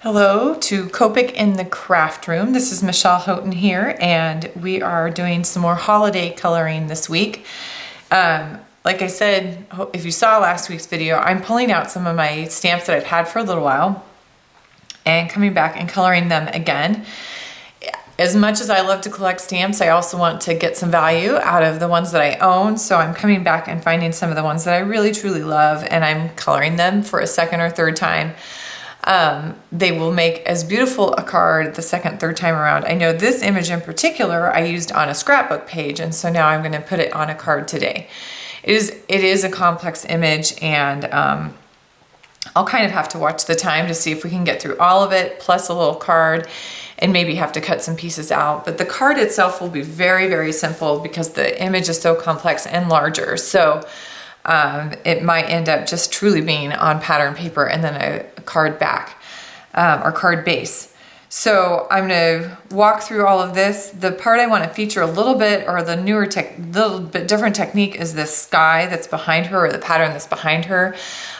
Hello to Copic in the craft room. This is Michelle Houghton here, and we are doing some more holiday coloring this week. Like I said, if you saw last week's video, I'm pulling out some of my stamps that I've had for a little while and coming back and coloring them again. As much as I love to collect stamps, I also want to get some value out of the ones that I own. So I'm coming back and finding some of the ones that I really truly love, and I'm coloring them for a second or third time. They will make as beautiful a card the second, third time around. I know this image in particular I used on a scrapbook page, and so now I'm going to put it on a card today. It is a complex image, and I'll kind of have to watch the time to see if we can get through all of it, plus a little card, and maybe have to cut some pieces out. But the card itself will be very, very simple because the image is so complex and larger. So it might end up just truly being on pattern paper and then a card back or card base. So I'm going to walk through all of this. The part I want to feature a little bit, or the newer little bit different technique, is this sky that's behind her, or the pattern that's behind her.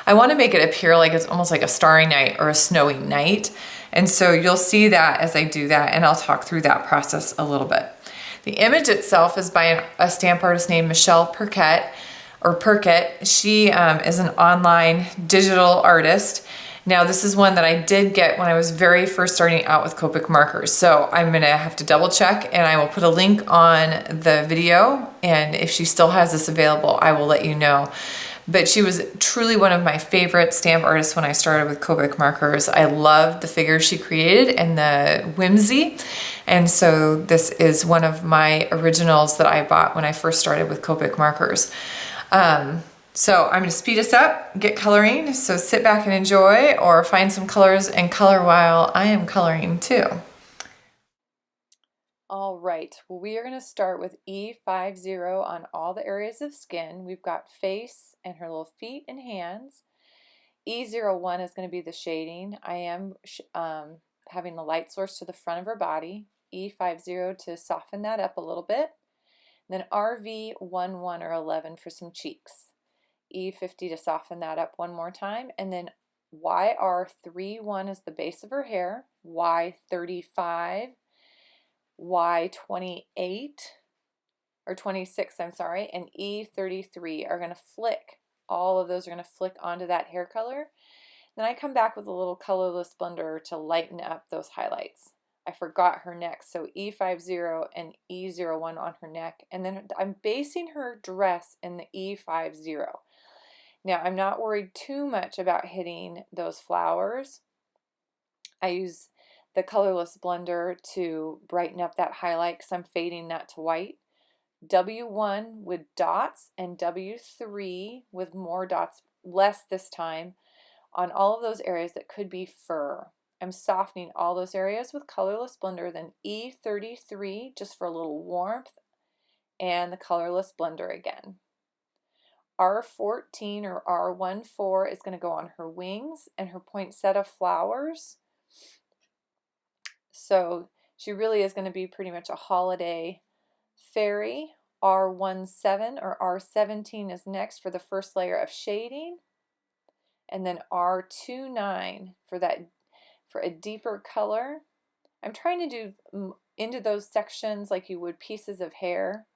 I want to make it appear like it's almost like a starry night or a snowy night. And so you'll see that as I do that, and I'll talk through that process a little bit. The image itself is by a stamp artist named Michelle Perkett. She is an online digital artist. Now, this is one that I did get when I was very first starting out with Copic markers. So I'm going to have to double check, and I will put a link on the video. And if she still has this available, I will let you know. But she was truly one of my favorite stamp artists when I started with Copic markers. I loved the figures she created and the whimsy. And so this is one of my originals that I bought when I first started with Copic markers. So I'm going to speed us up, get coloring. So sit back and enjoy, or find some colors and color while I am coloring too. All right, well, we are going to start with E50 on all the areas of skin. We've got face and her little feet and hands. E01 is going to be the shading. I am having the light source to the front of her body. E50 to soften that up a little bit. Then RV11 or 11 for some cheeks. E50 to soften that up one more time. And then YR31 is the base of her hair. Y35, Y28, or 26, I'm sorry, and E33 are going to flick. All of those are going to flick onto that hair color. Then I come back with a little colorless blender to lighten up those highlights. I forgot her neck, so E50 and E01 on her neck, and then I'm basing her dress in the E50. Now, I'm not worried too much about hitting those flowers. I use the colorless blender to brighten up that highlight because I'm fading that to white. W1 with dots and W3 with more dots, less this time, on all of those areas that could be fur. I'm softening all those areas with colorless blender, then E33 just for a little warmth, and the colorless blender again. R14 or R14 is going to go on her wings and her poinsettia flowers. So she really is going to be pretty much a holiday fairy. R17 or R17 is next for the first layer of shading. And then R29 for a deeper color. I'm trying to do into those sections like you would pieces of hair,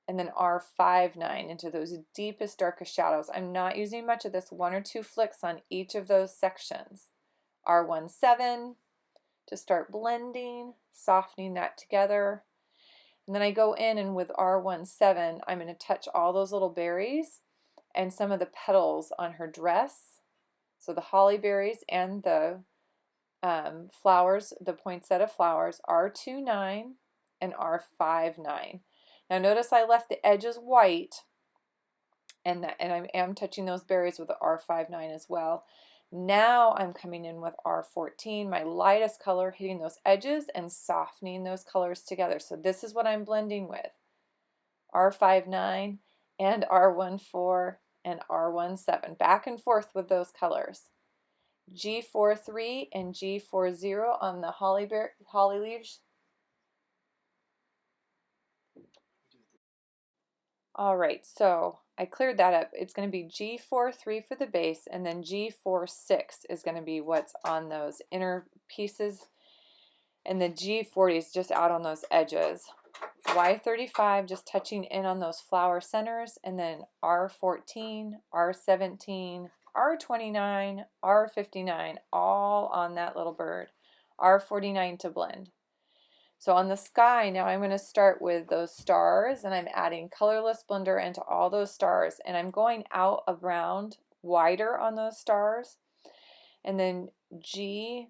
and then R59 into those deepest, darkest shadows. I'm not using much of this, one or two flicks on each of those sections. R17 to start blending, softening that together. And then I go in, and with R17, I'm going to touch all those little berries and some of the petals on her dress. So the holly berries and the flowers, the poinsettia flowers, R29 and R59. Now notice I left the edges white, and I am touching those berries with the R59 as well. Now I'm coming in with R14, my lightest color, hitting those edges and softening those colors together. So this is what I'm blending with. R59 and R14 and R17. Back and forth with those colors. G43 and G40 on the holly leaves. All right, so I cleared that up. It's going to be G43 for the base, and then G46 is going to be what's on those inner pieces, and the G40 is just out on those edges. Y35 just touching in on those flower centers, and then R14, R17, R29, R59, all on that little bird. R49 to blend. So on the sky, now I'm going to start with those stars, and I'm adding colorless blender into all those stars, and I'm going out around wider on those stars, and then I'm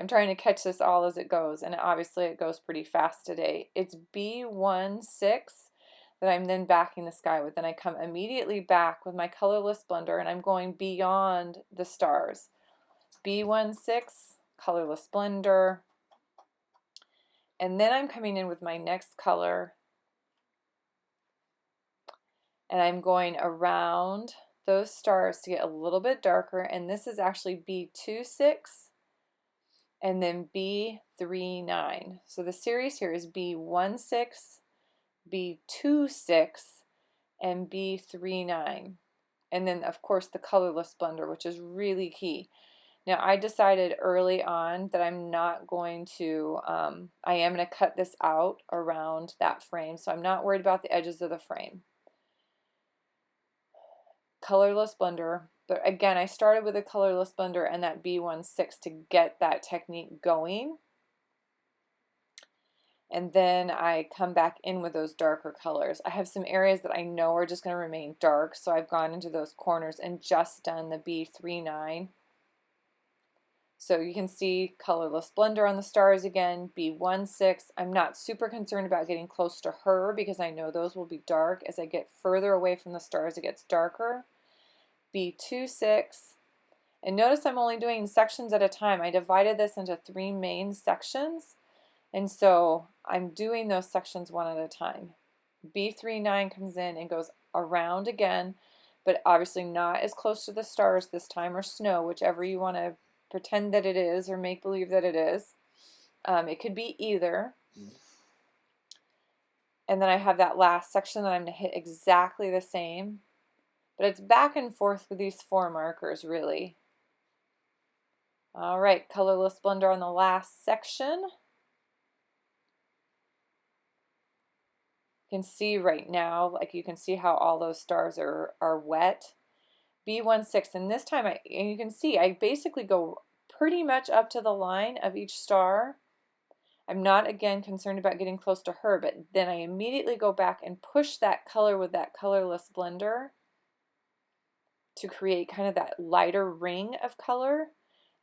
trying to catch this all as it goes, and obviously it goes pretty fast today. It's B16 that I'm then backing the sky with. Then I come immediately back with my colorless blender, and I'm going beyond the stars. B16, colorless blender, and then I'm coming in with my next color, and I'm going around those stars to get a little bit darker, and this is actually B26 and then B39. So the series here is B16, B26, and B39. And then of course the colorless blender, which is really key. Now I decided early on that I'm not going to, I am going to cut this out around that frame, so I'm not worried about the edges of the frame. Colorless blender, but again I started with a colorless blender and that B16 to get that technique going, and then I come back in with those darker colors. I have some areas that I know are just going to remain dark, so I've gone into those corners and just done the B39. So you can see colorless blender on the stars again, B16. I'm not super concerned about getting close to her because I know those will be dark. As I get further away from the stars, it gets darker. B26. And notice I'm only doing sections at a time. I divided this into 3 main sections, and so I'm doing those sections one at a time. B39 comes in and goes around again, but obviously not as close to the stars this time, or snow, whichever you want to pretend that it is or make believe that it is. It could be either. And then I have that last section that I'm going to hit exactly the same, but it's back and forth with these 4 markers really. All right, colorless blender on the last section. You can see right now, like you can see how all those stars are wet. B16, and this time and you can see I basically go pretty much up to the line of each star. I'm not again concerned about getting close to her, but then I immediately go back and push that color with that colorless blender to create kind of that lighter ring of color,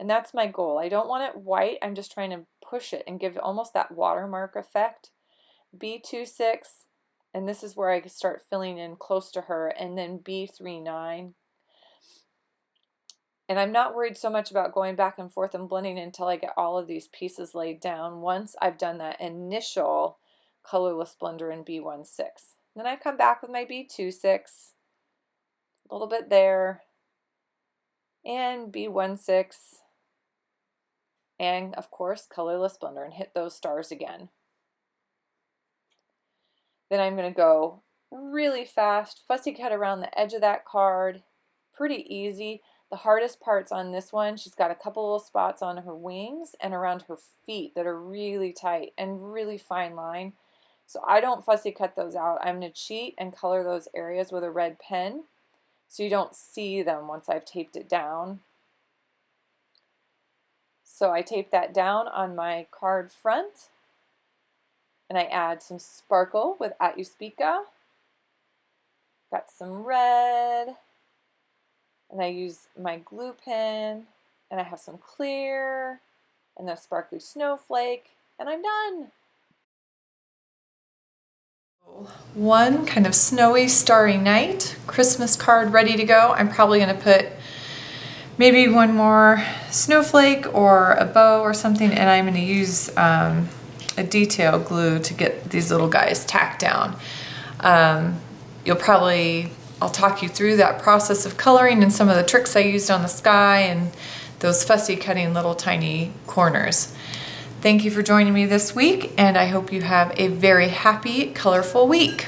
and that's my goal. I don't want it white, I'm just trying to push it and give almost that watermark effect. B26, and this is where I start filling in close to her, and then B39. And I'm not worried so much about going back and forth and blending until I get all of these pieces laid down once I've done that initial colorless blender in B16. Then I come back with my B26, a little bit there, and B16, and of course colorless blender, and hit those stars again. Then I'm going to go really fast, fussy cut around the edge of that card, pretty easy. The hardest parts on this one, she's got a couple little spots on her wings and around her feet that are really tight and really fine line. So I don't fussy cut those out. I'm going to cheat and color those areas with a red pen so you don't see them once I've taped it down. So I tape that down on my card front, and I add some sparkle with Atuspica. Got some red, and I use my glue pen, and I have some clear, and the sparkly snowflake, and I'm done. One kind of snowy, starry night, Christmas card ready to go. I'm probably going to put maybe one more snowflake or a bow or something, and I'm going to use a detail glue to get these little guys tacked down. I'll talk you through that process of coloring and some of the tricks I used on the sky and those fussy cutting little tiny corners. Thank you for joining me this week, and I hope you have a very happy, colorful week.